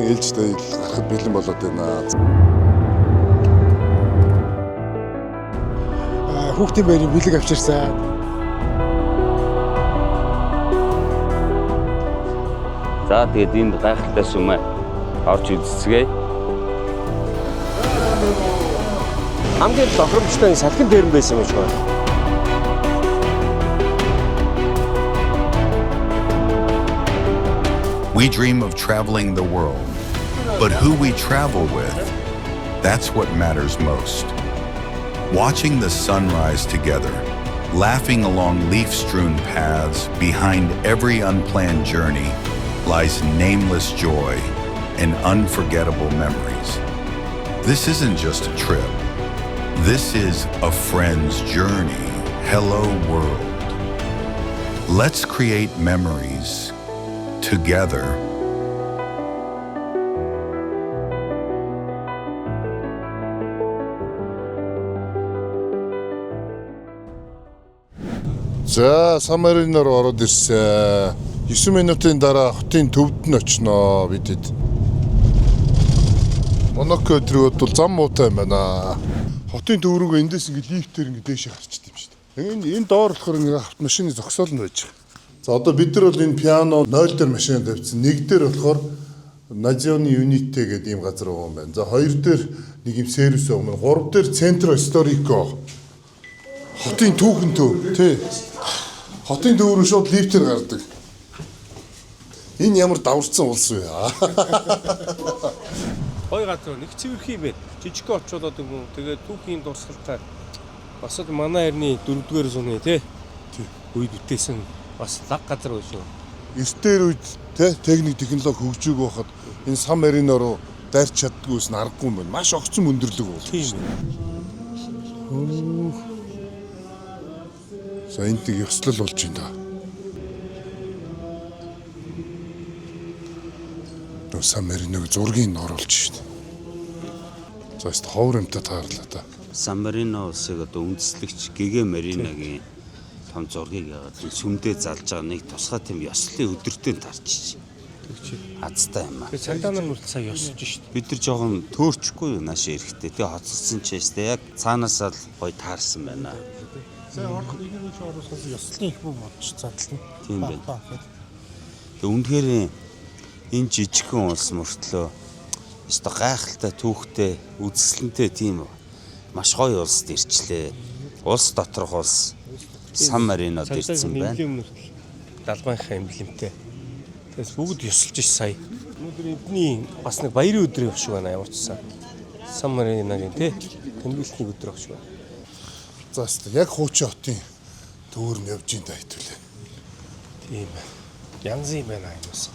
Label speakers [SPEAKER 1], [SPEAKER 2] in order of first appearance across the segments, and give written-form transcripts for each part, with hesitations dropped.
[SPEAKER 1] Самаринын ээлжтэй гарахад бэлэн болоод байна.
[SPEAKER 2] Хүүхдийн байрын бэлэг авчирсан.
[SPEAKER 3] За тэгээд энд гайхалтай сүмээ орж үзцгээе.
[SPEAKER 4] Хамгийн тохиромжтой салхин дээр байсан юм шиг байна.
[SPEAKER 5] We dream of traveling the world, but who we travel with, that's what matters most. Watching the sunrise together, laughing along leaf-strewn paths, behind every unplanned journey lies nameless joy and unforgettable memories. This isn't just a trip. This is a friend's journey. Hello, world. Let's create memories together.
[SPEAKER 1] За, Самаринаар ороод ирсэн. 9 минутын дараа хотын төвд нь очноо бидэд. Монако өдрүүд бол зам муутай юм байна. Хотын төв рүүгээ эндээс ингэ лифтээр ингэ дээш гарчд юм шүү дээ. Энэ доор болохоор ингэ автомашины зогсоол нь байж байгаа. За одоо бид нар бол энэ пиано 0 дээр машин тавьчихсан. Нэг дээр болохоор Назиони Юнитэ гэдэг ийм газар байгаа юм байна. За хоёр дээр нэг юм сервис байгаа юм. Гурав дээр Центро Историко. Хотын түүхэн төв тий. Хотын төв рүү шууд лифтээр гардаг. Энэ ямар даварцсан улс вэ?
[SPEAKER 4] Хоёр газар нэг цэвэрхий байна. Жижиг орчуулаад өгөн. Тэгээд түүхийн дурсгалтай бас л манай эртний 4-р зууны тий. Үед бүтээсэн бас лаг газар байна шүү.
[SPEAKER 1] Эртээр үед техник технологи хөгжөөг байхад энэ Сан Марино руу дайрч чаддгүйс нь аргагүй юм байна. Маш огцон өндөрлөг болно.
[SPEAKER 4] Тийм.
[SPEAKER 1] За энд нэг ёслол болж байна да. Сан Мариногийн зургийг оруулж шít. За өст ховор юмтай таарлаа да.
[SPEAKER 3] Сан Марино улсыг одоо үндэслэгч Гэгэ Мариногийн том зургийг яагаад сүмдээ залж байгаа нэг тусгай тийм ёслолын өдөртөө тарчиж. Хацтай юм аа.
[SPEAKER 4] Тэгээд цагдаа нар бол сая ёсож шít.
[SPEAKER 3] Бид нар жоохон төөрчихгүй нааш эрэхтэй. Тэгээ хоцорсон ч ястэй яг цаанаасаа л гоё таарсан байна.
[SPEAKER 2] Сая орох нэг нь оруулсан ёслолын их бүх бодож задлаа.
[SPEAKER 3] Тийм байна. Тэгээ үнэхээр энэ жижигхэн улс мөртлөө өстой гайхалтай түүхтэй үзэсгэлэнтэй тийм маш гоё улсд ирчлээ. Улс доторх улс Сан Маринод ирсэн байна.
[SPEAKER 4] Далбайхаа эмблемтэй. Тэгээс бүгд ёсолж ш сая. Өнөөдөр эдний бас нэг баярын өдөр юм шиг байна ямар ч сан. Сан Мариногийн тий тэмдэглэлийн өдөр ах шиг байна.
[SPEAKER 1] За өст яг хуучин хотын төвөр нь явж ин да хэвлээ.
[SPEAKER 4] Тийм байна. Янзын байна юмс.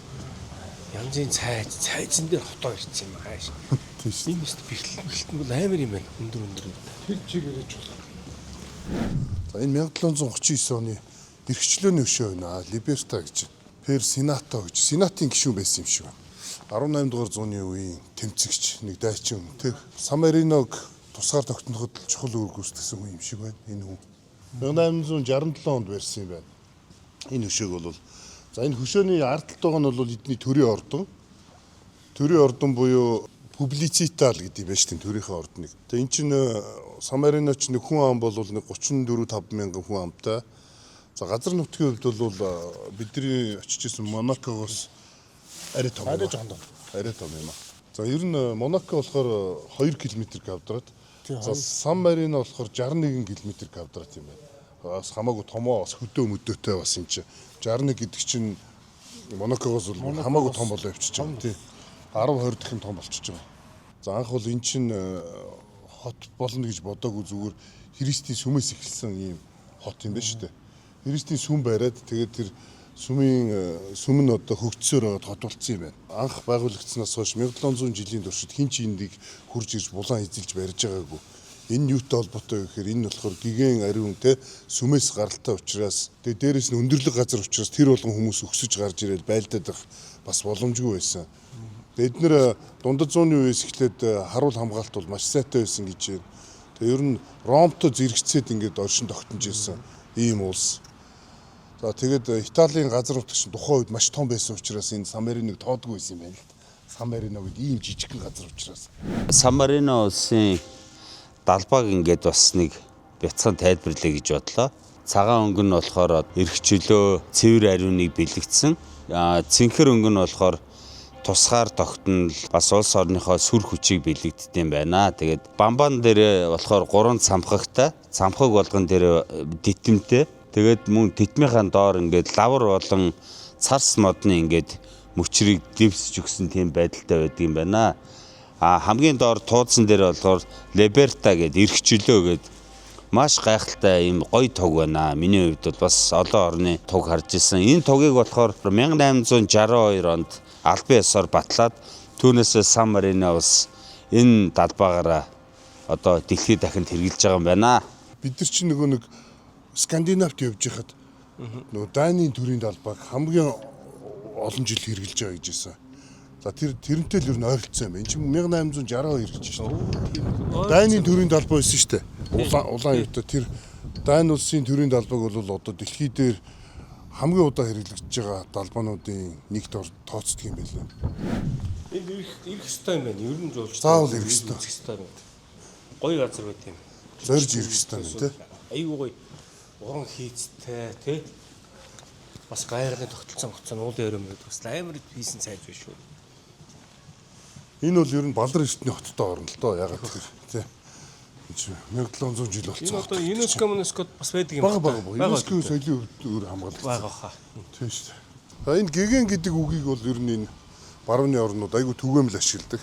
[SPEAKER 4] Янзын цайзан дээр хотоо ирсэн юм ааш.
[SPEAKER 1] Тийш.
[SPEAKER 4] Энэ өст бэлтэн бол амар юм байна. Өндөр.
[SPEAKER 1] Тэр чигээр ээж болох. За энэ 1739 оны эрхчлөөний өшөө байна. Либерта гэж. Пер Сенато гэж. Сенатын гишүүн байсан юм шиг байна. 18 дугаар зууны үеийн тэмцэгч нэг дайчин тэр Сан Мариног тусгаар тогтноход чухал үүрэг гүйцэтгэсэн хүн юм шиг байна. Энэ хүн 1867 онд барьсан юм байна. Энэ хөшөөг бол за энэ хөшөөний ард талд байгаа нь бол эдний төрийн ордон. Төрийн ордон буюу публицитал гэдэг юм байна шүү дээ төрийнхээ ордныг. Тэгээ эн чинь Сан Марино ч нэг хүн ам бол нэг 34-5 мянган хүн амтай. За газар нутгийн хувьд бол бидний очиж исэн Монакогоос арай том. Арай том юм аа. За ер нь Монако болохоор 2 км квадрат. За Сан Марино болохоор 61 км квадрат юм байна. Бас хамаагүй томоо бас хөдөө мөдөөтэй бас юм чи 61 гэдэг чинь Монакогоос бол хамаагүй том болоо явчихж байгаа. Тий. 10-20 дахин том болчихж байгаа. За анх бол эн чинь хот болно гэж бодоогүй зүгээр Христийн сүмээс эхэлсэн ийм хот юм байна шүү дээ. Христийн сүм бариад тэгээд тэр сүм нь одоо хөгжсөөр байгаад хот болцсон юм байна. Анх байгуулагдсанаас хойш 1700 жилийн туршид хэн ч эндийг хурж ирж булан эзэлж барьж байгаагүй. Энэ юутай холбоотой гэхээр энэ болохоор гигэн ариун те сүмээс гаралтай учраас тэгээд дээрэс нь өндөрлөг газар учраас тэр болгон хүмүүс өксөж гарч ирээд байлдаад байх бас боломжгүй байсан. Тэгээд эдгээр дундад зууны үеэс эхлээд харуул хамгаалалт бол маш сайтай байсан гэж байна. Тэгээд ер нь Ромтой зэрэгцээд ингээд оршин тогтнож ирсэн ийм улс. За тэгээд Италийн газар нутагч тухайн үед маш том байсан учраас энэ Сан Мариныг тоодгүй байсан юм байна л. Сан Марино гэдэг ийм жижигхэн газар учраас.
[SPEAKER 3] Сан Марино улсын далбааг ингээд бас нэг бяцхан тайлбарлая гэж бодлоо. Цагаан өнгө нь болохоор эрхчлөө цэвэр ариуныг бэлэгдсэн. Цэнхэр өнгө нь болохоор тусгаар тогтнол бас улс орныхоо сүр хүчийг бэлэгдсэн байна. Тэгээд бамбан дээр болохоор 3 цамхагтай, цамхаг болгон дээр дитэмтэй. Тэгээд мөн дитмийнхаа доор ингээд лавар болон царс модны ингээд мөчрийг дэвсэж өгсөн тийм байдалтай байдаг юм байна. Хамгийн доор туудсан дээр болохоор Либерта гэдэг эрхчлөө гэдэг маш гайхалтай ийм гоё туг байна. Миний хувьд бол бас олон орны туг харж ирсэн. Энэ тугийг болохоор 1862 онд албан ёсоор батлаад түүнээс Сан Марино улс энэ далбаагаараа одоо дэлхийд дахинд хэрэгжилж байгаа юм байна.
[SPEAKER 1] Бид нар чинь нөгөө нэг Скандинавт явж байхад нөгөө Дайны төрийн далбааг хамгийн олон жил хэрэгжилж байгаа гэж хэлсэн. За тэрнтэй л ер нь ойролцоо юм. Энэ чинь 1862 гэж шүү дээ. Дайны төрийн далбаа байсан шүү дээ. Улаан юутай тэр Дайн улсын төрийн далбааг бол одоо дэлхий дээр хамгийн удаа хэрэглэгдэж байгаа далбаануудын нэгт тооцдог юм байлаа.
[SPEAKER 4] Энд ирэх хэвээр юм байна. Ер нь жуулч.
[SPEAKER 1] Заавал ирэх хэвээр.
[SPEAKER 4] Гоё газар байт юм.
[SPEAKER 1] Зорж ирэх хэвээр байна тий.
[SPEAKER 4] Аюу гоё. Уран хийцтэй тий. Бас байгалийн тогтолцоон гоцсон уулын өрөөм байдаг. Бас амар хийсэн сайж байна шүү.
[SPEAKER 1] Энэ бол ер нь Балдар эртний хоттой орно л доо ягаад гэхээр тий. 1700 жил болсон.
[SPEAKER 4] Энэ одоо ЮНЕСКО бас байдаг юм
[SPEAKER 1] байна. Бага. ЮНЕСКО соёлын өвөр хамгаалагдсан.
[SPEAKER 4] Бага хаа.
[SPEAKER 1] Тийм шүү дээ. Энэ гэгэн гэдэг үгийг бол ер нь энэ барууны орнууд айгүй түгээмэл ашигладаг.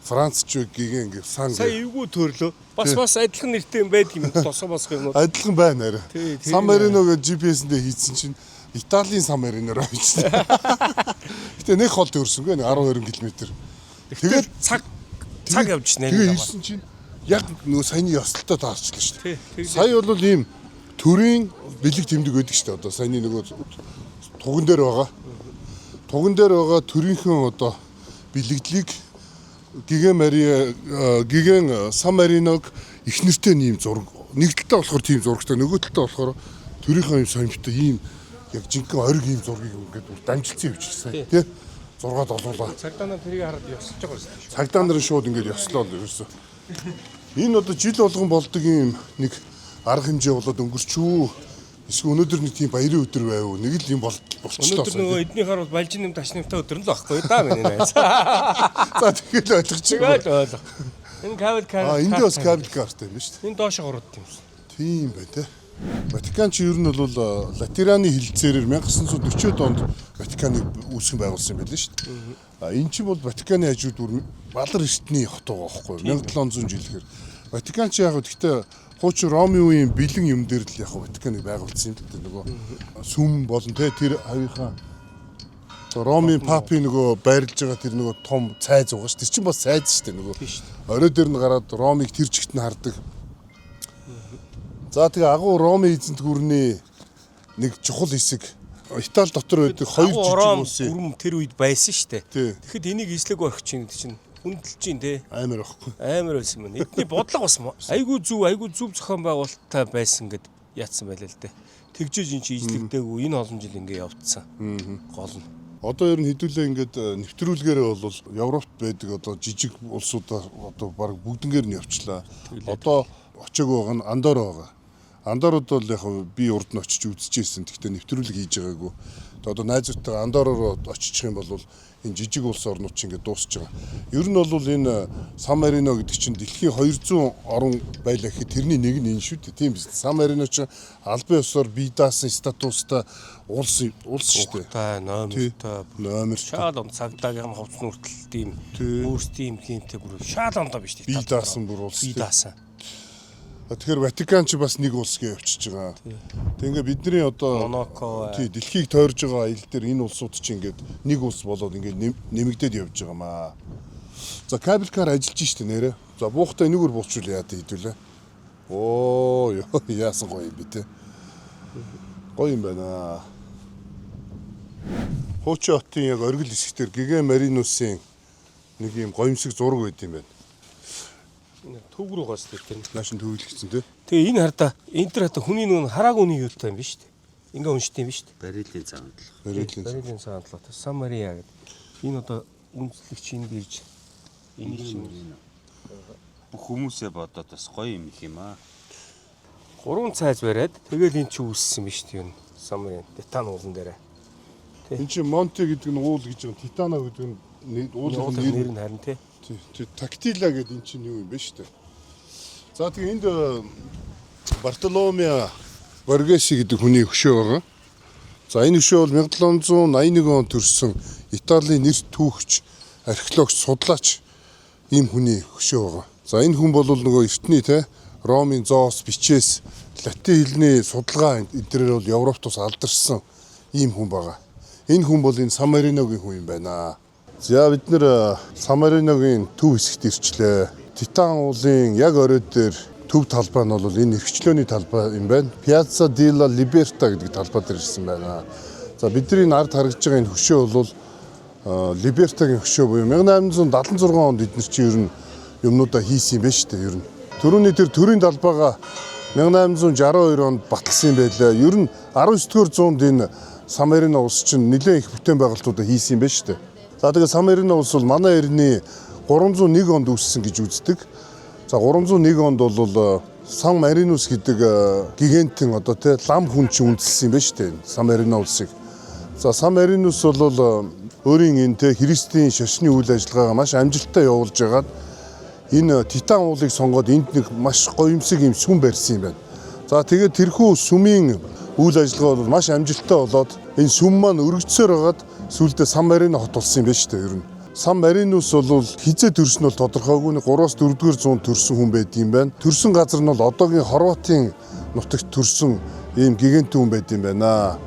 [SPEAKER 1] Францч гэгэн гэх сан.
[SPEAKER 4] Сая эвгүй төрлөө. Бас адилхан нэртэй юм байдаг юм. Тосоо босох юм уу?
[SPEAKER 1] Адилхан байна арай. Сан Марино гэж GPS-ндээ хийсэн чинь Италийн Сан Мариноор авчихсан. Гэтэ нэг хол төрсөнгүй 12 км. Тэгээд
[SPEAKER 4] цаг явж нэ.
[SPEAKER 1] Тэгээд ирсэн чинь яг нөгөө саяны ёслолтой таарчлаа шүү дээ. Сая бол ийм төрийн бэлэг тэмдэг байдаг шүү дээ. Одоо саяны нөгөө туган дээр байгаа. Туган дээр байгаа төрийнхэн одоо бэлэгдлийг гигэн Сан Мариног их нэртэй ийм зураг. Нэг талдаа болохоор тийм зурагтай, нөгөө талдаа болохоор төрийнхөө ийм сонирхтой ийм яг жинхэнэ ориг ийм зургийг ингээд дамжилсан явчихсан. Тий? 6 долуулаа.
[SPEAKER 4] Цагдаа нар тэрийг хараад ёсолж байгаа юм.
[SPEAKER 1] Цагдаа нар шууд ингээд ёслоо л ерөөсөө. Энэ одоо жил болгон болдог юм нэг арга хэмжээ болоод өнгөрчүү. Эсвэл өнөөдөр нэг тийм баярын өдөр байв. Нэг л юм болчихлоо.
[SPEAKER 4] Өнөөдөр нөгөө эднийхаар бол балжин нэм ташнамтай өдөр нь л байхгүй да миний найз.
[SPEAKER 1] За тэгэл ойлгочихсон.
[SPEAKER 4] Энэ кабель кар.
[SPEAKER 1] Энд бас кабель карт юм шүү дээ.
[SPEAKER 4] Энэ доошо город юм шиг.
[SPEAKER 1] Тийм бай тээ. Ватикан ч ер нь бол Латераны хэлэлцээрээр 1940-од онд Ватиканыг үүсгэн байгуулсан юм байлээ шүү дээ. Энэ чинь бол Ватиканы хажууд бүр Балар эртний хот байгаа байхгүй юу? 1700 жилээр. Ватикан ч яг гэхдээ хуучин Ромын үеийн бэлэн юм дээр л яг Ватиканыг байгуулсан юм л дээ нөгөө сүм болон тэр хавийнхаа Ромын папын нөгөө байрлаж байгаа тэр нөгөө том цайз байгаа шүү. Тэр чинь бас цайз шүү дээ нөгөө. Орой дээр нь гараад Ромыг тэр чигт нь хардаг. За тэгээ агуу Ромын эзэнт гүрний нэг чухал хэсэг Итали дотор байдаг хоёр жижиг улсын
[SPEAKER 4] гүрм тэр үед байсан шүү
[SPEAKER 1] дээ.
[SPEAKER 4] дээ. Тэгэхэд энийг эслэг орхиж чинь чинь хүндэлж чинь те.
[SPEAKER 1] Амар байхгүй.
[SPEAKER 4] Амар байсан юм. Эдний бодлого бас айгүй зөв зохион байгуулалттай байсан гэд яатсан байлаа л дээ. Тэгжээж эн чи эзлэгдээгүй энэ олон жил ингээ явцсан. Гол нь.
[SPEAKER 1] Одоо ер нь хэдүүлээ ингээд нэвтрүүлгээрээ бол Европт байдаг одоо жижиг улсуудаа одоо баг бүгднгээр нь явчлаа. Одоо очиаг байгаа нь Андорра байгаа. Андоррод бол яг би урд нь очиж үзчихсэн. Гэхдээ нэвтрүүлэг хийж байгаагүй. Одоо найзуудтай Андорра руу очих юм бол энэ жижиг улс орнууд чинь ингээд дуусч байгаа. Ер нь бол энэ Сан Марино гэдэг чинь дэлхийн 200 орн байлаа гэхэд тэрний нэг нь энэ шүү дээ. Тийм биз. Сан Марино чинь албан ёсоор бие даасан статустай улс шүү дээ. Номер
[SPEAKER 4] шаал он цагдаагийн ховцны хүртэл тийм өөрсдийн хэмтэй бүр шаал ондоо биш тийм.
[SPEAKER 1] Бие даасан бүр улс.
[SPEAKER 4] Бие даасан.
[SPEAKER 1] Тэгэхээр Ватикан ч бас нэг улс гээ явчихж байгаа. Тэгээ бидний одоо
[SPEAKER 4] Монако
[SPEAKER 1] дэлхийг тойрж байгаа аялал дээр энэ улсууд чинь ингээд нэг улс болоод ингээд нэмэгдээд явж байгаа маа. За кабель кар ажиллаж штэ нэрэ. За буухтаа энэгээр буучвал яа хэдүүлээ. Оо яасан гоё юм бэ те. Гоё юм байна. Хуучин хотын яг оргил хэсгээр Гигэн Маринусын нэг юм гоёмсог зураг байд юм байна.
[SPEAKER 4] Төв рүү гас тэр
[SPEAKER 1] наашин төвлөгцсөн тий.
[SPEAKER 4] Тэгээ энэ хардаа энэ төр хата хүний нүн хараагүй нэг юутай юм биш үү? Ингээ уншд юм биш үү?
[SPEAKER 3] Барилийн цаандлага.
[SPEAKER 4] Барилийн цаандлага. Сан Мария гэдэг. Энэ одоо үндэслэгч энэ бирж энэ чинь
[SPEAKER 3] Бүх хүмүүсээ бодоод бас гоё юм их юм аа.
[SPEAKER 4] 3 цайз бариад тэгэл эн чинь үүссэн биз дээ юу. Самрын титан уулан дээрээ.
[SPEAKER 1] Энд чинь Монте гэдэг нь уул гэж байгаа. Титана гэдэг нь уулын
[SPEAKER 4] Нэр нь харин тий.
[SPEAKER 1] Тий, тактила гэдэг эн чинь юу юм бэ штэ. За тэгээ энд Бартоломео Боргеси гэдэг хүний хөшөө байгаа. За энэ хөшөө бол 1781 он төрсэн Италийн нэр түүхч, археологч, судлаач ийм хүний хөшөө байгаа. За энэ хүн бол нөгөө эртний те Ромын зоос, бичээс, латин хэлний судалгаа энэ төрөөр бол Европт бас алдарсан ийм хүн байгаа. Энэ хүн бол энэ Сан Мариногийн хүн юм байна. За бид нэр Самариногийн төв хэсэгт ирчлээ. Титан уулын яг оройд дээр төв талбай нь бол энэ эрхчлөөний талбай юм байна. Piazza della Libertà гэдэг талбай дээр ирсэн байна. За бидний ард харагдж байгаа энэ хөшөө бол Libertà-гийн хөшөө буюу 1876 онд эдгээр чи ер нь юмнуудаа хийсэн юм байна шүү дээ ер нь. Төрөний тэр төрийн талбайгаа 1862 онд баталсан юм байлаа. Ер нь 19-р зуунд энэ Сан Марино улс чинь нэлээд их бүтээн байгуулалтуудаа хийсэн юм байна шүү дээ. За тэгээ Сан Марино улс бол манай эртний 301 онд үүссэн гэж үздэг. За 301 онд бол Сан Маринус гэдэг гигантын одоо тий лам хүн чинь үндэслсэн юм байна шүү дээ Сан Марино улсыг. За Сан Маринус бол өөрийн энэ тий Христийн шашны үйл ажиллагаагаа маш амжилттай явуулж байгаад энэ Титан уулыг сонгоод энд нэг маш гоёмсог юм сүм барьсан юм байна. За тэгээд тэрхүү сүмийн үйл ажиллагаа бол маш амжилттай болоод энэ сүм маань өргөцсөөр хагаад сүүлдээ Сан Марино хот болсон юм байна шүү дээ ер нь. Сан Маринус бол хизээ төрсөн нь бол тодорхойгүй 3-аас 4-р зуунд төрсэн хүн байд юм байна. Төрсэн газар нь бол одоогийн Хорватын нутагт төрсэн ийм гигант хүн байд юм байна.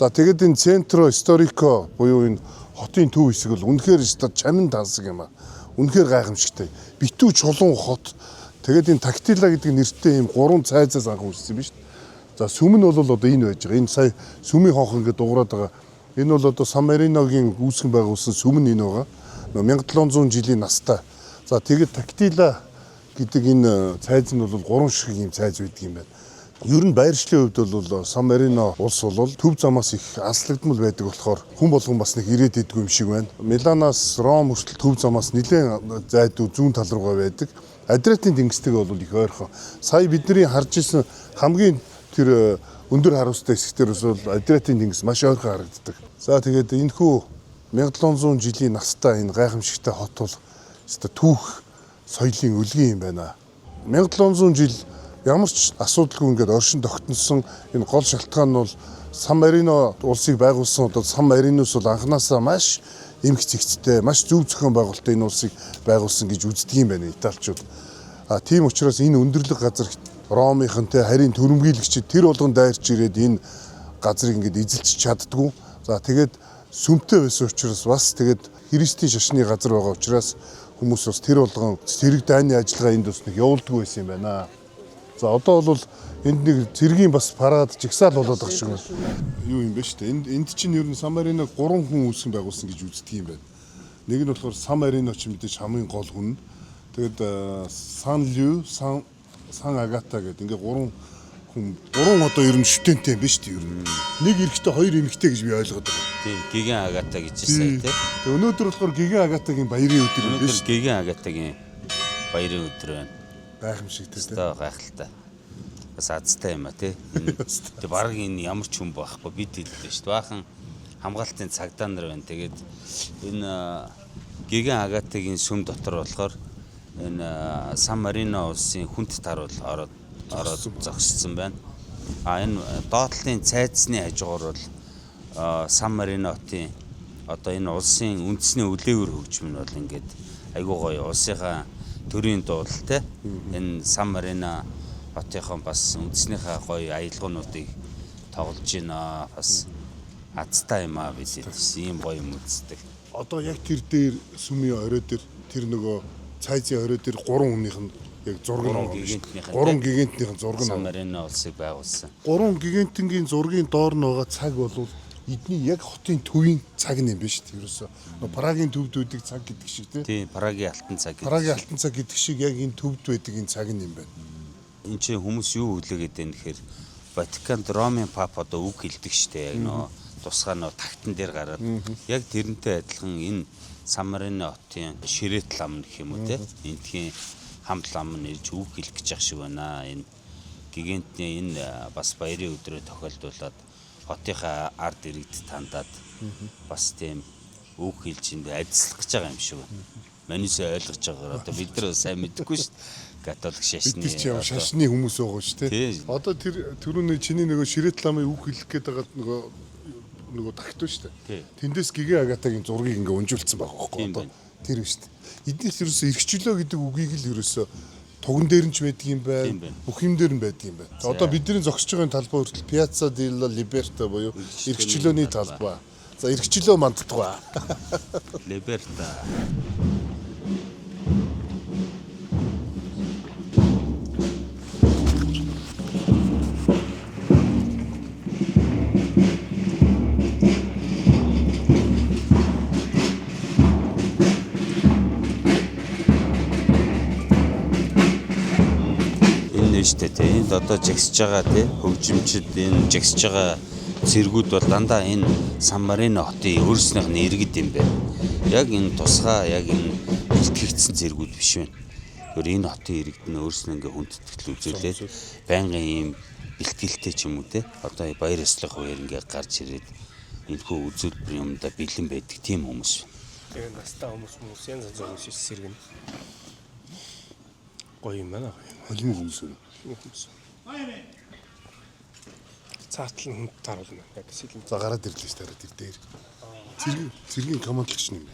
[SPEAKER 1] За тэгээд энэ Центро Историко буюу энэ хотын төв хэсэг бол үнэхээр чамин тансаг юм аа. Үнэхээр гайхамшигтай. Битүү чулуун хот. Тэгээд энэ тактила гэдэг нэртэй ийм 3 цайзаас анх үүссэн юм шүү дээ. За сүм нь бол одоо энэ байж байгаа. Энэ сая сүмийн хонх ингээд дуурайд байгаа. Энэ бол одоо Сан Мариногийн үүсгэн байгуулсан сүм нь энэ байгаа. 1700 жилийн настай. За тэгээд тактила гэдэг энэ цайз нь бол 3 шиг ийм цайз байдаг юм байна. Ер нь байршлын хувьд бол Сан Марино улс бол төв замаас их аслагдмал байдаг болохоор хүн болгон бас нэг ирээд идэггүй юм шиг байна. Миланаас Ром хүртэл төв замаас нэлээд зайдуу зүүн тал руугаа байдаг. Адриатын тэнгистэйг бол их ойрхон. Сая бидний харж ирсэн хамгийн тэр өндөр харуулстай хэсгээр бол Адриатын тэнгис маш ойрхон харагддаг. За тэгээд энэ хүү 1700 жилийн настай энэ гайхамшигтай хот бол өстой түүх соёлын өлгий юм байна. 1700 жил ямар ч асуудалгүй ингээд оршин тогтносон энэ гол шалтгаан нь бол Сан Марино улсыг байгуулсан одоо Сан Маринус бол анханасаа маш эмх зэгцтэй, маш зөв зохион байгуулалттай энэ улсыг байгуулсан гэж үздэг юм байна италичууд. Тийм учраас энэ өндөрлөг газар Ромынхантай харийн төрөмгийлэгчид тэр болгон дайрч ирээд энэ газрыг ингээд эзэлж чаддгүй. За тэгээд сүмтэй байсан учраас бас тэгээд Христийн шашны газар байгаа учраас хүмүүс бас тэр болгон цэрэг дайны ажиллагаа энд бас нэг явуулдаггүй байсан юм байна. За одоо бол энд нэг цэргийн бас парад жигсаал болоод байгаа шиг юу юм бэ шүү дээ. Энд чинь ер нь Сан Марино 3 хүн үүсгэн байгуулсан гэж үздэг юм байна. Нэг нь болохоор Сан Марино ч мэдээж хамгийн гол хүн. Тэгээд Сан Лю, Сан Агата гэдэг ингээ 3 одоо ер нь шүтэнтэй юм байна шүү дээ ер нь. Нэг эрэгтэй 2 эмэгтэй гэж би ойлгоод байгаа.
[SPEAKER 3] Тийм, Гиген Агата гэж ирсэн тийм.
[SPEAKER 1] Тэгээ өнөөдөр болохоор Гиген Агатагийн баярын өдөр юм байна шүү.
[SPEAKER 3] Өнөөдөр Гиген Агатагийн баярын өдөр байна.
[SPEAKER 1] Гайхамшигтай тийм.
[SPEAKER 3] Тэ гайхалтай. Бас азтай юм а тий. Тэг баг энэ ямар ч хүн байхгүй бид хэллээ шүү дээ. Баахан хамгаалтын цагдаа нар байна. Тэгээд энэ Гиген Агатагийн сүм дотор болохоор энэ Сан Марино улсын хүнд тар бол ороод зогссон байна. Энэ доотлын цайзны хажуугаар бол Сан Маринотын одоо энэ улсын үндэсний үлээвэр хөгжим нь бол ингээд айгуу гоё улсынхаа төрийн дуудалтай энэ Сан Марино хотынхон бас үндэснийхээ гоё аялгуунуудыг тоглож байна. Бас азтай юм аа бид ийм гоё юм үздэг.
[SPEAKER 1] Одоо яг тэр дээр сүмийн орой дээр тэр нөгөө цайзын орой дээр 3 хүнийх нь яг зураг нь 3 гигантийн зураг нь
[SPEAKER 3] Сан Марино улсыг байгуулсан.
[SPEAKER 1] 3 гигантийн зургийн доор нь байгаа цаг бол эдний яг хотын төвийн цаг юм байна шүү дээ. Ерөөсө Прагийн төвд байдаг цаг гэдэг шиг
[SPEAKER 3] тийм Прагийн алтан цаг.
[SPEAKER 1] Прагийн алтан цаг гэдэг шиг яг энэ төвд байдаг энэ цаг юм байна.
[SPEAKER 3] Энд чинь хүмүүс юу хүлээгээд байна гэхээр Ватиканд Ромын пап одоо үг хэлдэг шүү дээ. Яг нөө тусгай нөө тагтан дээр гараад яг тэрнтэй адилхан энэ Сан Марино хотын Ширээт лам гэх юм уу те. Эндхийн хамт лам нэрж үг хэлэх гэж ах шиг байна. Энэ гигантны энэ бас баярын өдрөө тохиолдуулаад хотынхаа ард иргэд тандаад бас тийм үг хэлж энд ажиллах гэж байгаа юм шиг байна. Манайс ойлгож байгаагаар одоо бид нар сайн мэдэхгүй шүү дээ. Католик шашны
[SPEAKER 1] бид ч юм шашны хүмүүс байгаа шүү дээ. Одоо тэр түрүүний чиний нөгөө Ширээт ламын үг хэлэх гээд байгаа нөгөө тагтуу шүү дээ. Тэндээс Гигэ Агатагийн зургийг ингээ унжуулсан байгаа байхгүй одоо тэр биш шүү дээ. Эднээс ерөөсөө эрхчлөө гэдэг үгийг л ерөөсөө туган дээр нь ч байдаг юм байна. Бүх юм дээр нь байдаг юм байна. Одоо бидний зогсож байгаа талбай хүртэл Piazza della Libertà буюу эрхчлөөний талбай. За эрхчлөө мандтугай.
[SPEAKER 3] Libertà. Штэ тийм одоо жагсаж байгаа тийм хөгжимчд энэ жагсаж байгаа цэргүүд бол дандаа энэ Сан Марино хотын өөрснийх нь иргэд юм байна. Яг энэ тусгай яг энэ бэлтгэгдсэн цэргүүд биш байна. Тэр энэ хотын иргэд нь өөрснөө ингээ хүндэтгэл үзүүлээд байнгын ийм бэлтгэлтэй ч юм уу те одоо баяр ёслох үеэр ингээ гарч ирээд энэхүү үзүүлбэр юмда бэлэн байдаг тийм хүмүүс.
[SPEAKER 4] Тэгээ настаа хүмүүс янз янз хүмүүс сэргэн. Гоё юм байна.
[SPEAKER 1] Холим хүмүүс үү?
[SPEAKER 4] Цаатал нь хүнд таруулна. Яг сэлэн.
[SPEAKER 1] За гараад ирлээ шүү дээ тэр дээр. Цэргийн командлагч юм.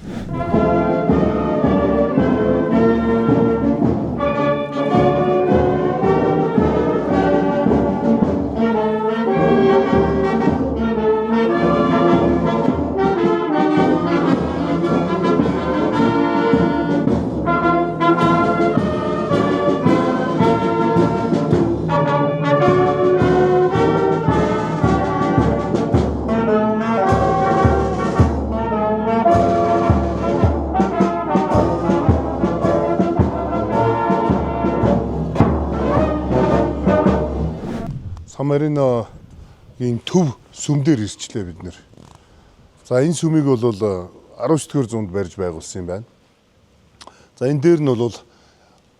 [SPEAKER 1] Сан Мариногийн төв сүмдэр ирчлээ бид нэр. За энэ сүмийг бол 19-р зуунд барьж байгуулсан юм байна. За энэ дээр нь бол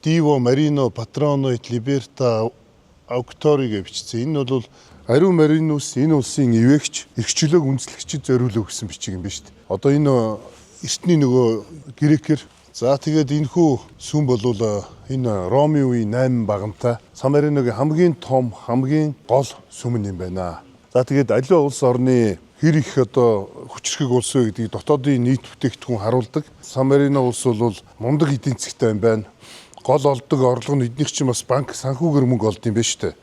[SPEAKER 1] Divo Marino Patrono et Libertà Auctori гэж бичсэн. Энэ бол Ариун Маринус энэ улсын эвээгч, эрхчлөөг үндэслэгчид зориулсан гэсэн бичиг юм ба шүү дээ. Одоо энэ эртний нөгөө грекээр за тэгээд энэхүү сүм бол энэ Ромын үеийн 8 багамтай Сан Мариногийн хамгийн том, хамгийн гол сүм юм байна. За тэгээд аливаа улс орны хэр их одоо хүчрхэг улс вэ гэдгийг дотоодын нийт бүтээгдэхүүн харуулдаг. Сан Марино улс бол мундаг эдийн засгтай юм байна. Гол олдог орлого нь эднийх чинь бас банк санхүүгээр мөнгө олд юм байна шүү дээ.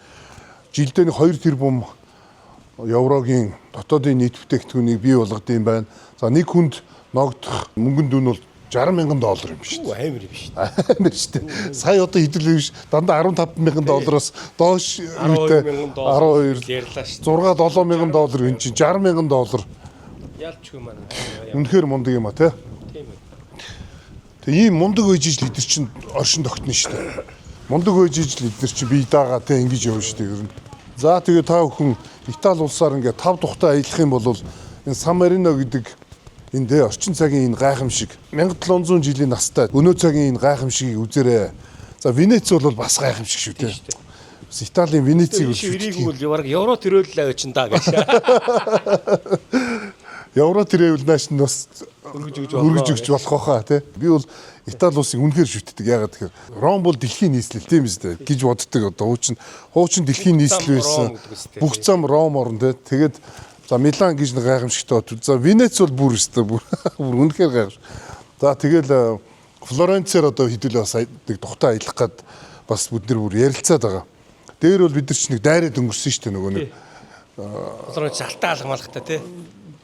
[SPEAKER 1] Жилдээ 2 тэрбум еврогийн дотоодын нийт бүтээгдэхүүнийг бий болгодог юм байна. За нэг хүнд ногдох мөнгөнд дүн бол $60,000 юм шүү дээ.
[SPEAKER 4] Амар юм шүү дээ.
[SPEAKER 1] Амар шүү дээ. Сая одоо хэдүүлээ биш дандаа $15,000-аас доош үүтэй 12
[SPEAKER 4] ярьлаа шүү.
[SPEAKER 1] $6-7,000 энэ чинь $60,000.
[SPEAKER 4] Ялчгүй маань.
[SPEAKER 1] Үнэхээр мундаг юм а тий.
[SPEAKER 4] Тийм ээ.
[SPEAKER 1] Тэгээ ийм мундаг үеж ижил эдгэр чинь оршин тогтно шүү дээ. Мундаг үеж ижил эдгэр чинь бие дагаа тий ингэж явна шүү дээ ер нь. За тэгээ та бүхэн Итали улсаар ингээ 5 тухтай аялах юм бол энэ Сан Марино гэдэг энэ дэ орчин цагийн энэ гайхамшиг 1700 жилийн настай өнөө цагийн энэ гайхамшигыг үзээрэй. За Венец бол бас гайхамшиг шүү дээ. Бас Италийн Венецийг
[SPEAKER 4] ирээгүй бол яг евро төрөөллөө чинь даа гэж.
[SPEAKER 1] Евро төрөөл нааш нь бас өргөж өгч болох хаа тий. Би бол Итали улсыг үнэхээр шүтдэг. Ягаад тэгэхээр Ром бол дэлхийн нийслэл тийм биз дээ гэж боддог. Одоо хуучин дэлхийн нийслэл байсан. Бүх зам Ром орн тий. Тэгээд за Милан гэж нэг гайхамшигтай хот. За Венец бол бүр өстой бүр үнэхээр гайхамшиг. За тэгэл Флоренцээр одоо хэдүүлээ бас нэг тухтай аялах гад бас бид нар бүр ярилцаад байгаа. Дээр бол бид нар ч нэг дайраад өнгөрсөн шүү дээ нөгөө нэг.
[SPEAKER 4] Флоренц алтан хаалга малгатай тий.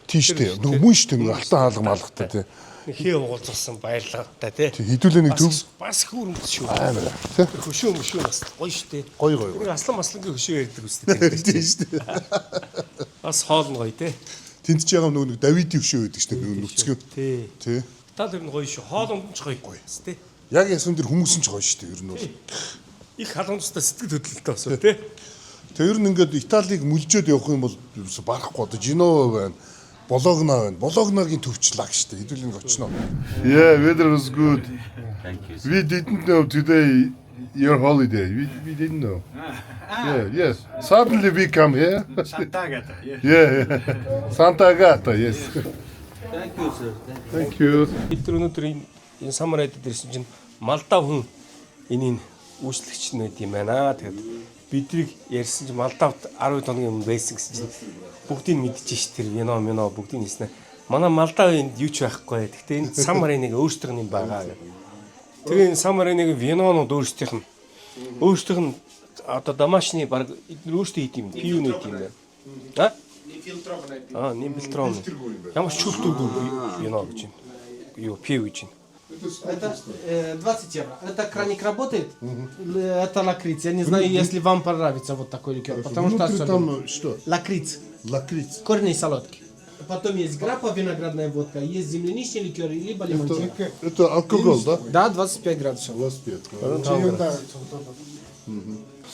[SPEAKER 1] Тийш дээ. Нөгөө мөн шүү дээ нөгөө алтан хаалга малгатай тий.
[SPEAKER 4] Хээ уулзсан баярлагатай тий.
[SPEAKER 1] Хэдүүлээ нэг төв
[SPEAKER 4] бас хүүрэмт шүү.
[SPEAKER 1] Амар тий.
[SPEAKER 4] Хөшөө бас гоё шүү дээ.
[SPEAKER 1] Гоё.
[SPEAKER 4] Тэр аслан маслангийн хөшөө ярьдаг үстэй.
[SPEAKER 1] Тийм шүү дээ.
[SPEAKER 4] Бас хоол нь гоё тий.
[SPEAKER 1] Тэнд ч яга нөгөө нэг Давидын хөшөө байдаг шүү дээ нөгөө нүцгэн.
[SPEAKER 4] Тий.
[SPEAKER 1] Тий.
[SPEAKER 4] Тал ер нь гоё шүү. Хоол унд ч гоё тий.
[SPEAKER 1] Яг ясвэн дээр хүмүүс нь ч гоё шүү дээ ер нь бол.
[SPEAKER 4] Их халамжтай сэтгэл хөдлөлтөй басна тий.
[SPEAKER 1] Тэр ер нь ингээд Италиг мүлжөөд явах юм бол барахгүй одоо Женова байна. Бологно байна. Бологногийн төвчлаг штэ. Хэдүүлэн очно.
[SPEAKER 6] Yeah, weather was good.
[SPEAKER 3] Thank you.
[SPEAKER 6] We didn't know today your holiday. We didn't know. Yeah, yes. Suddenly we come here.
[SPEAKER 2] Santa Agata.
[SPEAKER 6] Yeah. Santa Agata, yes.
[SPEAKER 3] Thank you sir.
[SPEAKER 6] Thank you.
[SPEAKER 4] Бид нар өнөөдөр энэ самарайд ирсэн чинь Малдав хүн энийг үйлчлэгч нь байт юм байна. Тэгээд бидрийг ярьсан чинь Малдавд 10 хоногийн өмнө байсан гэсэн чинь бүгдийг мэдчихэж ш тэр вино бүгдийг хэлсэн. Манай Малдав энд юу ч байхгүй. Гэхдээ энэ самарайныг өөрсдөө юм байгаа гэдэг. Тэгээ энэ самарайныг винонууд өөрсдийнх нь одоо домашний баг өөрсдөө хийх юм. Пивны хийх юм байна. Не фильтрованный. Ямар ч чөлтөөгүй вино гэж байна. Юу пив гэж байна.
[SPEAKER 7] Это 20 евро. Это краник работает? Это лакриц. Я не знаю, если вам понравится вот такой ликер. Потому что
[SPEAKER 1] Внутри там что?
[SPEAKER 7] лакриц.
[SPEAKER 1] Лакриц.
[SPEAKER 7] Корни солодкий. Потом есть граппа, виноградная водка, есть земляничный ликер, либо лимончик.
[SPEAKER 1] Это алкоголь, да?
[SPEAKER 7] Да, 25 градусов.
[SPEAKER 1] 25.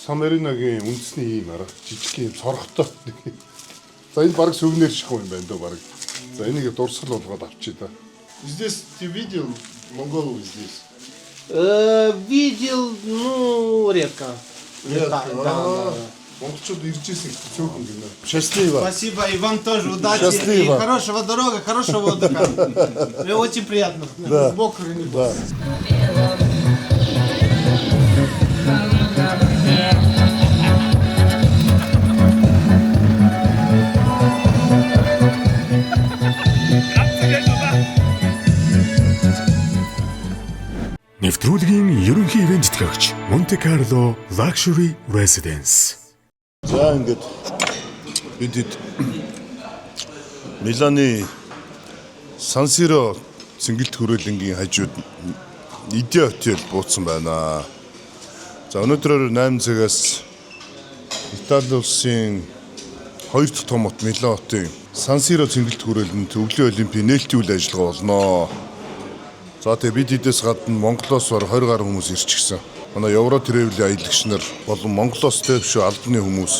[SPEAKER 1] Самаринагийн үндэсний ийм арга жижиг юм сорготой. За энэ баг сүвнэр шиг юм байна дөө баг. За энийг дурсгал болгоод авчий да. Здесь ты видел Монголу здесь?
[SPEAKER 7] Видел, ну, редко. Да.
[SPEAKER 1] Монголчууд ирж ирсэн цөөхөн гинэ. Счастливо.
[SPEAKER 7] Спасибо, и вам тоже удачи.
[SPEAKER 1] Счастливо.
[SPEAKER 7] И хорошего дорога, хорошего отдыха. Мне очень приятно.
[SPEAKER 1] Да.
[SPEAKER 7] Бог хранит вас.
[SPEAKER 8] Нэвтрүүлгийн ерөнхий ивент тэтгэгч Monte Carlo Luxury Residence.
[SPEAKER 1] За ингээд бид Миланы Сан Сиро цэнгэлт хүрээлэнгийн хажууд Идэ хотел бууцсан байна. За өнөөдөр 8 цагаас Итали улсын 2 дахь том хот Милан хотын Сан Сиро цэнгэлт хүрээлэнд өвлийн олимпийн нээлтийн үйл ажиллагаа болно. За тэгээ бид эдээс гадна Монголоос бар 20 гаруй хүмүүс ирчихсэн. Манай Евро Travel аялагч нар болон Монголоос дэвш албаны хүмүүс.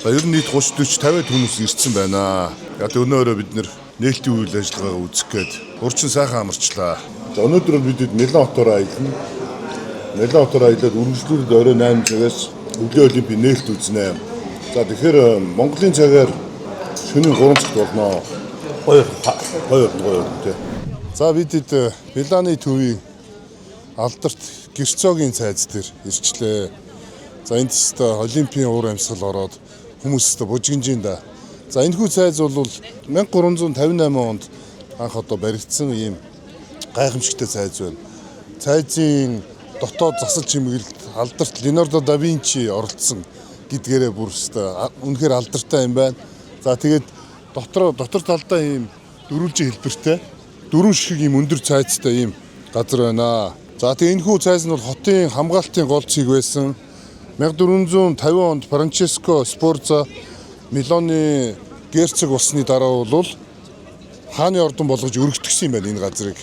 [SPEAKER 1] За ер нь нийт 30 40 50 хүмүүс ирсэн байна. Яг өнөөрөө бид нэр нээлтийн үйл ажиллагаа үзэх гээд урчин сайхан амарчлаа. За өнөөдөр бид Милан хотоор аялна. Милан хотоор аялаад үргэлжлүүлээд орой 8 цагаас өвлийн олимпийн нээлт үзнэ. За тэгэхээр Монголын цагаар шөнийн 3 цагт болно. Хоёр тий. За бид Миланы төвийн алдарт гэрцоогийн цайз дээр ирчлээ. За энд тест олимпийн уур амьсгал ороод хүмүүс тест бужигнжин да. За энэхүү цайз бол 1358 онд анх одоо баригдсан ийм гайхамшигтай цайз байна. Цайзын дотоод засал чимэглэлд алдарт Леонардо да Винчи оролцсон гэдгээрээ бүр үнэхээр алдартай юм байна. За тэгээд дотор талдаа ийм дөрвөлжин хэлбэртэй 4 шиг ийм өндөр цайзтай ийм газар байна. За тэгээ энэхүү цайз нь бол хотын хамгаалтын гол цэг байсан. 1450 онд Франческо Спорза Миланы герцог болсны дараа бол хааны ордон болгож өргөтгсөн юм байна энэ газрыг.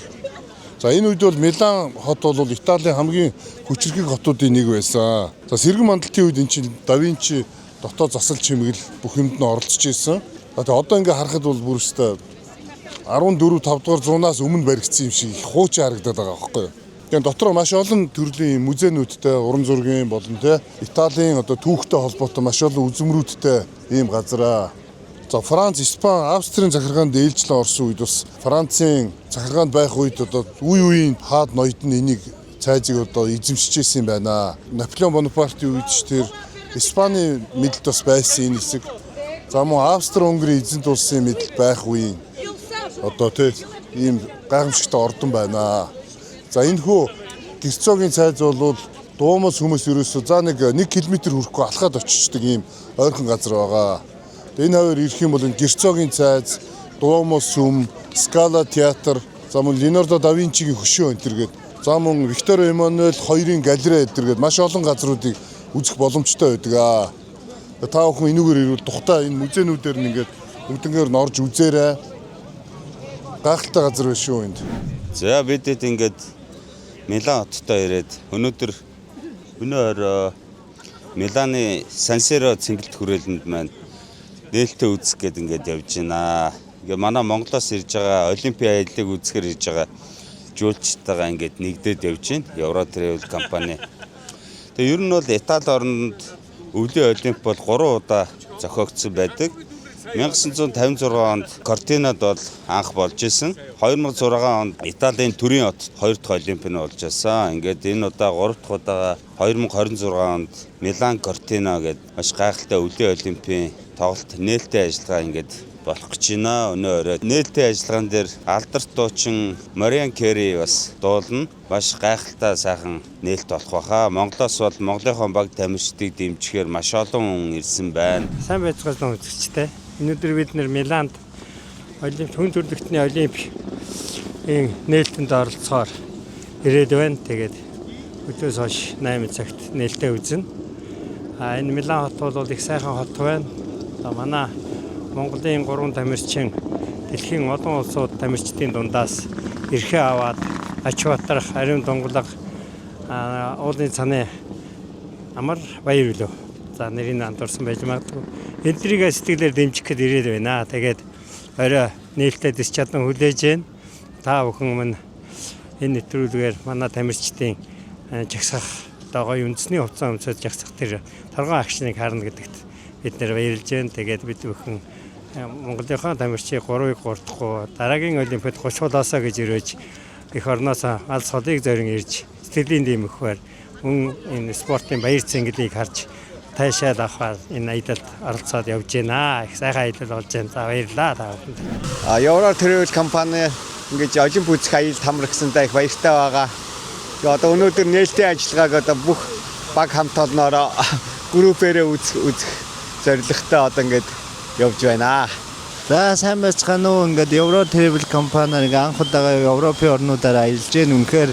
[SPEAKER 1] За энэ үед бол Милан хот бол Италийн хамгийн хүчирхэг хотуудын нэг байсан. За сэргэн мандалтын үед эн чинь да Винчи дотоод засал чимэгэл бүх юмд нь оролцож ирсэн. За тэгээ одоо ингээ харахад бол бүр өстой 14-5 дугаар зуунаас өмнө баригдсан юм шиг их хуучин харагдаад байгаа байхгүй юу. Тэгээд дотор маш олон төрлийн музейнүүдтэй, уран зургийн болон тэ Италийн одоо түүхтэй холбоотой маш олон үзмрүүдтэй ийм газар. За Франц, Испани, Австрийн захиргаанд ээлжлэн орсон үед бас Францын захиргаанд байх үед одоо үеийн хаад ноёд нь энийг цайзыг одоо эзэмшиж ирсэн юм байна. Наполеон Бонапартын үед ч тэр Испани мэдэлд бас байсан энэ хэсэг. За мөн Австри-Унгарын эзэнт улсын мэдэлд байх үеийн одоо тий ийм гайхамшигтай ордон байна. За энэ хүү гэрцоогийн цайз бол дуумас хүмүүс ерөөсөө за 1 км хүрэхгүй алхаад очичдаг ийм ойрхон газар байгаа. Энэ хоёр ирэх юм бол энэ гэрцоогийн цайз, дуумас сүм, Скала театр, за мөн Леонардо да Винчигийн хөшөө энэ төргээд за мөн Виктор Эммануэль хоёрын галерей энэ төргээд маш олон газруудыг үзэх боломжтой байдаг. Та бүхэн энүүгээр ирвэл тухтай энэ музейнүүдээр нь ингээд бүгднгээр нь орж үзээрэй. Гайхалтай газар байна шүү энд.
[SPEAKER 3] За бидэд ингээд Милан хоттой ирээд өнөөдөр Миланы Сан Сиро цэнгэлт хүрээлэнд маань нээлттэй үзэх гээд ингээд явж байна. Ингээ манай Монголоос ирж байгаа Олимпийн аяллыг үзэхээр ирж байгаа жуулчтайгаа ингээд нэгдээд явж байна. Euro Travel компани. Тэгээ ер нь бол Итали орнд өвлийн Олимп бол 3 удаа зохиогдсон байдаг. 1956 онд Кортинад бол анх болж исэн. 2006 онд Италийн Турин хотод 2 дахь Олимп нь болж байсан. Ингээд энэ удаа 3 дахь удаага 2026 онд Милан Кортино гэдэг маш гайхалтай өвлийн Олимпийн тоглолт нээлттэй ажиллагаа ингээд болох гэж байна. Өнөө орой нээлттэй ажиллагаан дээр алдарт дуучин Mariah Carey бас дуулна. Маш гайхалтай сайхан нээлт болох баха. Монголоос бол Монголынхон баг тамирчдыг дэмжихээр маш олон хүн ирсэн байна.
[SPEAKER 2] Сайн байцгаалсан үзэгчтэй. Өнөөдөр бид нэр Миланд Олимп хүн төрөлхтний Олимпийн нээлтэнд оролцохоор ирээд байна. Тэгээд өдөөс хойш 8 цагт нээлтээ үзнэ. Энэ Милан хот бол их сайхан хот байна. Манай Монголын 3 тамирчин дэлхийн олон улсууд тамирчдын дундаас эрхээ аваад ач батрах, ариун дунгалаг, уулын цаны амар баяр үлээ. За нэрийг андуурсан байж магадгүй. Эдрийг сэтгэлээр дэмжихэд ирээд байна. Тэгээд орой нээлттэй дэс чадан хүлээж байна. Та бүхэн минь энэ нэвтрүүлгээр манай тамирчдын жагсах гоё үндэсний хувцас өмсөж жагсах тэр торгон агшныг харна гэдэгт бид нэр баярлж байна. Тэгээд бид бүхэн Монголынхаа тамирчийг 3-ыг гурдахгүй дараагийн Олимпиад 30 удаасаа гэж өрөөж их орноос алс холыг зорин ирж сэтгэлийн дэмэхвэр мөн энэ спортын баяр цэнгэлийг харж таашаал авахаар энэ аялалд оролцоод явж байна. Их сайхан аялал болж байна. За баярлалаа та бүхэнд.
[SPEAKER 9] Euro Travel компани ингэж Олимп үзэх аялалд хамрагсандаа их баяртай байгаа. Одоо өнөөдөр нээлттэй ажиллагааг одоо бүх баг хамт олноороо группээрээ үзэх зорилготой одоо ингэж явж байна.
[SPEAKER 10] За сайн байцгаана уу. Ингээд Euro Travel компани нэг анх удаага Европын орнуудаар аялж гэн үнэхээр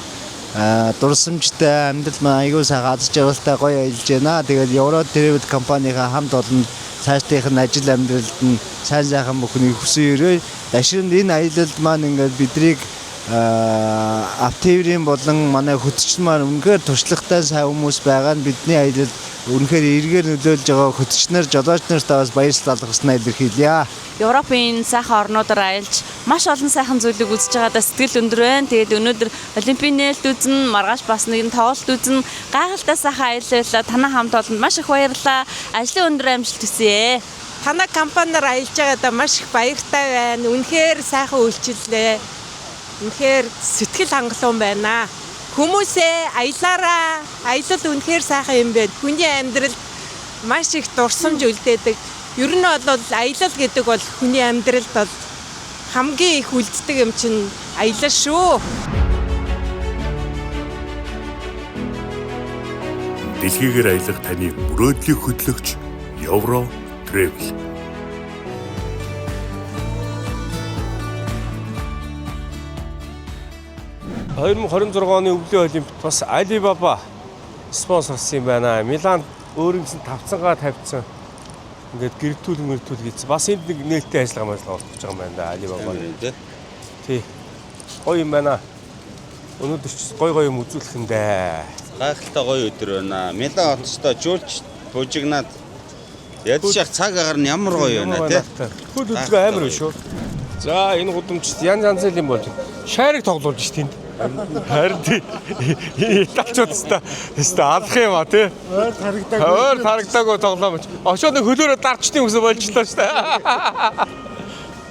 [SPEAKER 10] дурсамжтай амьдрал маань аягүй сайн аз жаргалтай гоё аялж байна. Тэгээд Euro Travel компанийнхаа хамт олон цаашдынх нь ажил амьдралд нь сайн сайхан бүхнийг хүсэн өрөө. Дашинд энэ аялалд маань ингээд биднийг автоврын болон манай хөтөлч маань үнэхээр туршлагатай сайн хүмүүс байгаа нь бидний аялалд үнэхээр эргээр нөлөөлж байгаа хөтөлч нар, жолооч нартаа бас баярлалаа талархснаа илэрхийлье.
[SPEAKER 11] Европын сайхан орнуудаар аялж маш олон сайхан зүйлийг үзэж байгаадаа сэтгэл өндөр байна. Тэгээд өнөөдөр Олимпийн нээлт үзнэ, маргааш бас нэгэн тоглолт үзнэ. Гайхалтай сайхан аяллаа танай хамт олонд маш их баярлалаа. Ажлын өндөр амжилт хүсье.
[SPEAKER 12] Танай компаниар аялж байгаадаа маш их баяртай байна. Үнэхээр сайхан үйлчиллээ. Үнэхээр сэтгэл хангалуун байна. Хүмүүсээ аялаараа аялал үнэхээр сайхан юм байна. Хүний амьдралд маш их дурсамж үлдээдэг. Ер нь бол аялал гэдэг бол хүний амьдралд бол хамгийн их үлддэг юм чинь аялал шүү.
[SPEAKER 8] Дэлхийгээр аялах таны мөрөөдлийг хөтлөгч Euro Travel.
[SPEAKER 4] — 2026 оны өвлийн Олимпиад бас Alibaba спонсорсон юм байна. Миланд өөрөнгөсөн тавцангаа тавьсан. Ингээд гэртүүл хийсэн. Бас энд нэг нээлттэй ажиллагаа болж байгаа юм байна да Alibaba. Тий. Гоё юм байна. Өнөөдөр ч гоё юм үзүүлэх юм дээ.
[SPEAKER 3] Гайхалтай гоё өдөр байна. Милан хоттой жуулч бужигнаад ядчих цаг агаар нь ямар гоё байна тий.
[SPEAKER 4] Хөл үзгээ амар шүү. За энэ гудамжт янз янзын юм болж шайрыг тоглуулж ш тэнд. Харин италчууд өстой алах юм а тий. Өөр харагдаагүй тоглоом. Очоод нэг хөлөөрөө дарчны үсэ болжлоо шүү дээ.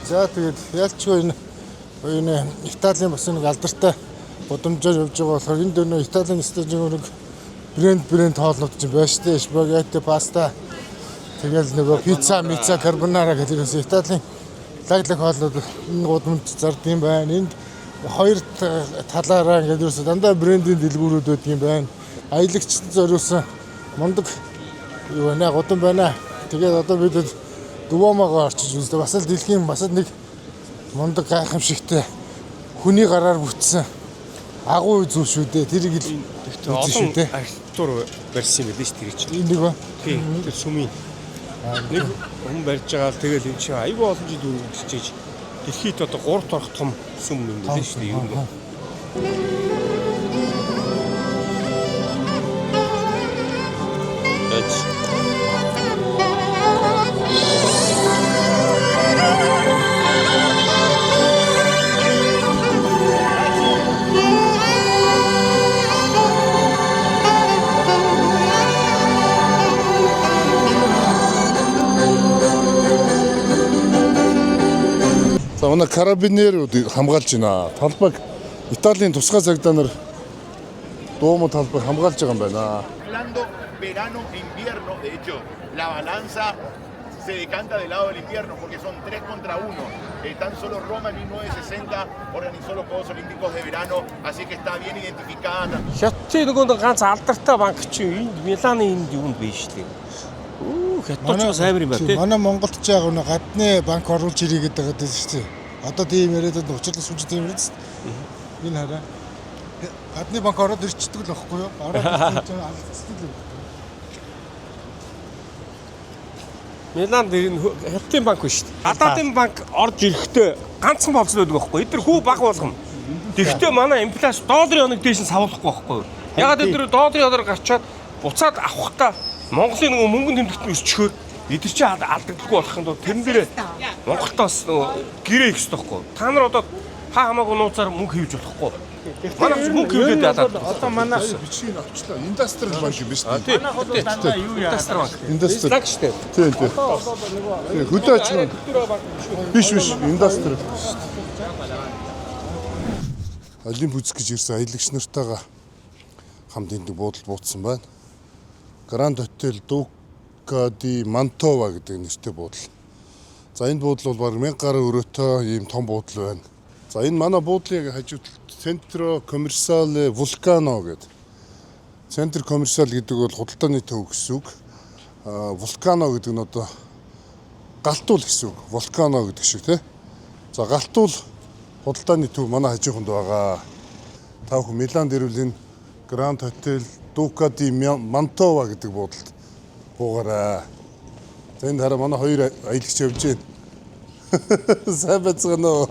[SPEAKER 2] За тэгээд ялчгүй энэ Италийн бас нэг алдартай гудамжаар явж байгаа болохоор энд нөө Италийн стажийн нэг брэнд хоолнууд чинь байна шүү дээ. Спагетти, паста. Тэгэл нөгөө пицца, карбонара гэдэг нь Италийн лаглаг хоолнууд энэ гудамж зардаг юм байна. Энд хоёр талаараа ингээд юусе дандаа брендийн дэлгүүрүүд байдаг юм байна. Аялагчд зориулсан мундаг юу байна, гудам байна. Тэгээд одоо бид Дуомогоо орчиж үзлээ. Бас л дэлхийн бас нэг мундаг гайхамшигтай хүний гараар бүтсэн агуу зүйл шүү дээ. Тэрийг л
[SPEAKER 4] олон архитектур барьсан юм биш тэр чинь.
[SPEAKER 2] Энийг ба.
[SPEAKER 4] Тийм. Тэр сүмийн нэг хүн барьж байгаа л тэгэл энэ чинь аюул олон жил үргэлжлэж дэлхийд одоо 3 дахь том сүм юм байна шүү дээ юм байна.
[SPEAKER 1] За манай карабинерүүд хамгаалж байна. Талбайг Италийн тусгай цагдаа нар дуумын талбайг хамгаалж байгаа юм байна.
[SPEAKER 13] Verano e invierno, de hecho, la balanza se decanta del lado del invierno porque son 3 contra 1. Tan solo Roma en 1960 organizó los Juegos Olímpicos de verano, así que está bien identificada.
[SPEAKER 4] Хятадын нөгөө ганц алдартай банк чинь Миланы энд юунд биш лээ. Хятадч сайн юм байна тий.
[SPEAKER 14] Манай Монголд ч яг нэг гадны банк оруулж ирээ гэдэг байгаа шүү дээ. Одоо тийм яриад учирлах сүнж тийм яриад. Энэ хараа. Гадны банк ороод ирчдэг л байхгүй юу? Ороод ирж байгаа алцдаг л.
[SPEAKER 4] Миланд Хятадын банк биш шүү дээ. Гадаадын банк орж ирэхдээ ганцхан болцсон байдаг байхгүй. Эдгээр хүү баг болгоно. Тэгэхдээ манай инфляци долларын оног дээш нь савлахгүй байхгүй. Ягаад эдгээр долларын оноор гарчаад буцаад авахтаа Монголын нөгөө мөнгөнд тэмдэгтэн өсчихөөр эдгээр чинь алдагдахгүй болох юм доо тэрэн дээрээ Монголтоос нөгөө гэрээ их стохгүй. Та нар одоо хаа хамаагүй нууцаар мөнгө хийвж болохгүй. Манай мөнгө хийвлээд яагаад
[SPEAKER 1] одоо манай бичгийг авчлаа. Индастриал банк юм биш үү?
[SPEAKER 4] Тийм. Манай юу яа? Индастриал банк.
[SPEAKER 1] Индастриал
[SPEAKER 4] шүү дээ.
[SPEAKER 1] Тийм. Хөдөөч биш индастриал. Олимпиц гэж ирсэн аялагч нартайгаа хамт энд буудалд буутсан байна. Гранд Хотел Дука ди Мантова гэдэг нэртэй буудал. За энэ буудал бол баг 1000 гаруй өрөөтэй ийм том буудал байна. За энэ манай буудлын хажууд Центро Коммерциале Вулкано гэдэг. Центр Коммерциал гэдэг бол худалдааны төв гэсэн үг. Вулкано гэдэг нь одоо галтуул гэсэн үг. Вулкано гэдэг шиг тий. За галтуул худалдааны төв манай хажууханд байгаа. Та бүхэн Миланд ирвэл энэ Гранд Хотел Дука ди Мантова гэдэг буудалд буугаарай. За энэ хараа манай хоёр аялагч явж байна. Сайн байцгаана уу?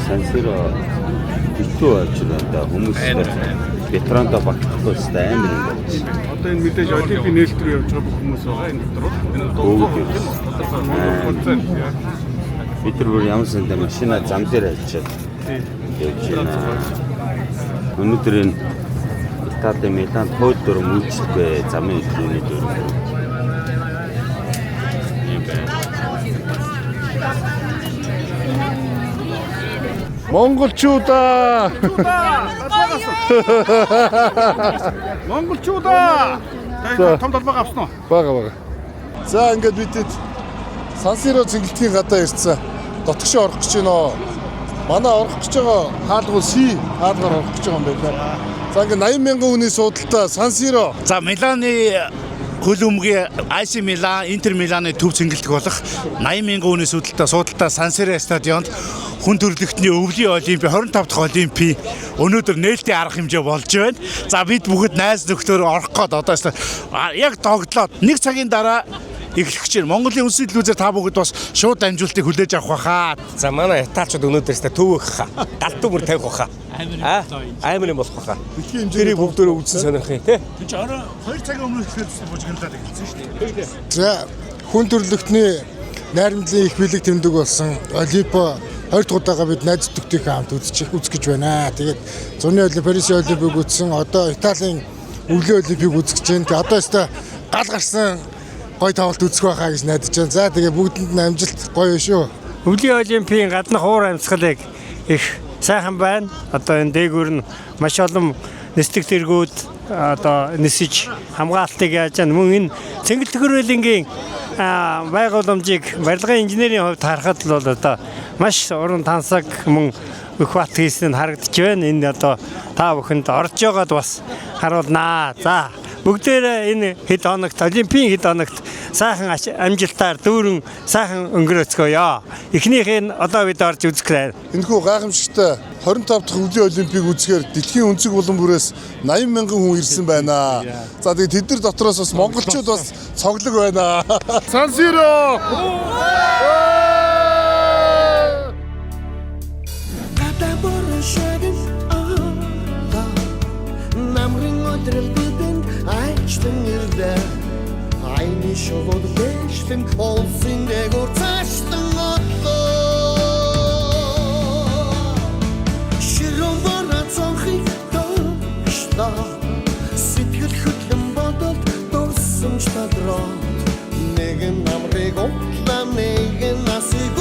[SPEAKER 3] Сансиро битүү авч байгаа хүмүүс ветеранда багтахгүйс амар юм байна.
[SPEAKER 15] Одоо энэ мэдээж олимпийн нээлт рүү явж байгаа бүх хүмүүс байгаа энэ дотор.
[SPEAKER 3] Бид бүр ямар санд машина зам дээр авчиад явж байна. Өнөөдөр энэ Италийн Миланд хойд дөрөв үйлчлэгээ замын хөдөлгөөний дөрөв.
[SPEAKER 1] Монголчуудаа!
[SPEAKER 15] Монголчуудаа! Том талбай авсан уу?
[SPEAKER 1] Бага. За ингээд бидэд Сансиро цэнгэлтгийн гадаа ирсэн. Дотгошоо орох гэж байна оо. Манай орох гэж байгаа хаалгуул хаалгаар орох гэж байгаа юм байна. За ингээд 80,000 хүний суудалтай Сансиро.
[SPEAKER 16] За Миланы хөлбөмбөгийн AC Милан, Интер Миланы төв цэнгэлдэг болох 80,000 хүний суудалтай Сансиро стадионд хүн төрөлхтний өвлийн олимпи 25 дахь олимпи өнөөдөр нээлттэй арга хэмжээ болж байна. За бид бүгд найз нөхдөөр орох гээд одоо яг тоглоод 1 цагийн дараа эхлэх гэж байна. Монголын үндэсний телевизээр та бүгд бас шууд амжилтыг хүлээж авах байхаа.
[SPEAKER 4] За манай ятаачууд өнөөдөөс төв өгөх хаа. Галт өмөр тавих байхаа. Амар юм болох байхаа. Тэрийг бүгдөө үзсэн сонирх юм тий.
[SPEAKER 16] Энд чинь орой 2 цагийн өмнө эхлээд бужиглаад эхэлсэн шүү дээ.
[SPEAKER 14] За хүн төрөлхтний найрамдлын их бэлэг тэмдэг болсон Олимпо хоёр дахь удаага бид найз төдийхөө хамт үзэх гэж байна. Тэгээд зуны олимпик, Парисын олимпик үзсэн. Одоо Италийн өвлийн олимпик үзэж байна. Тэгээд одоо өстой гал гарсан гой тоглолт үзэх байхаа гэж найдаж байна. За тэгээд бүгдэнд нь амжилт гоё шүү.
[SPEAKER 2] Өвлийн олимпийн гаднах уур амьсгалыг их сайхан байна. Одоо энэ дээгүүр нь маш олон нислэг тэргүүд одоо нисэж хамгаалтыг яаж байгаа. Мөн энэ Цэнгэл төхөөрөмжийн байгууламжийг барилгын инженерийн хувьд харахад л бол одоо маш уран тансаг мөн их бат хийсэн нь харагдаж байна. Энэ одоо та бүхэнд орж байгаад бас харуулнаа. За бүгдээрээ энэ хэд хоногт олимпийн хэд хоногт сайхан амжилтаар дүүрэн сайхан өнгөрөөцгөөё. Эхнийх нь одоо бид орж үзэх байна.
[SPEAKER 1] Энэхүү гайхамшигтай 25 дахь өвлийн олимпийг үзэхээр дэлхийн өнцөг улам бүрээс 80 мянган хүн ирсэн байна. За тэгээд тэд нар дотроос бас монголчууд бас цоглог байна. Сан Сиро!
[SPEAKER 17] Айны шогод дэштэн олсын дэгор цаштан отлоо Широн вара цонхи тошта Сэтгэл хөдлөн бодолд дурсамж тадраа Нэгэн намрыг отлаа нэгэн насыг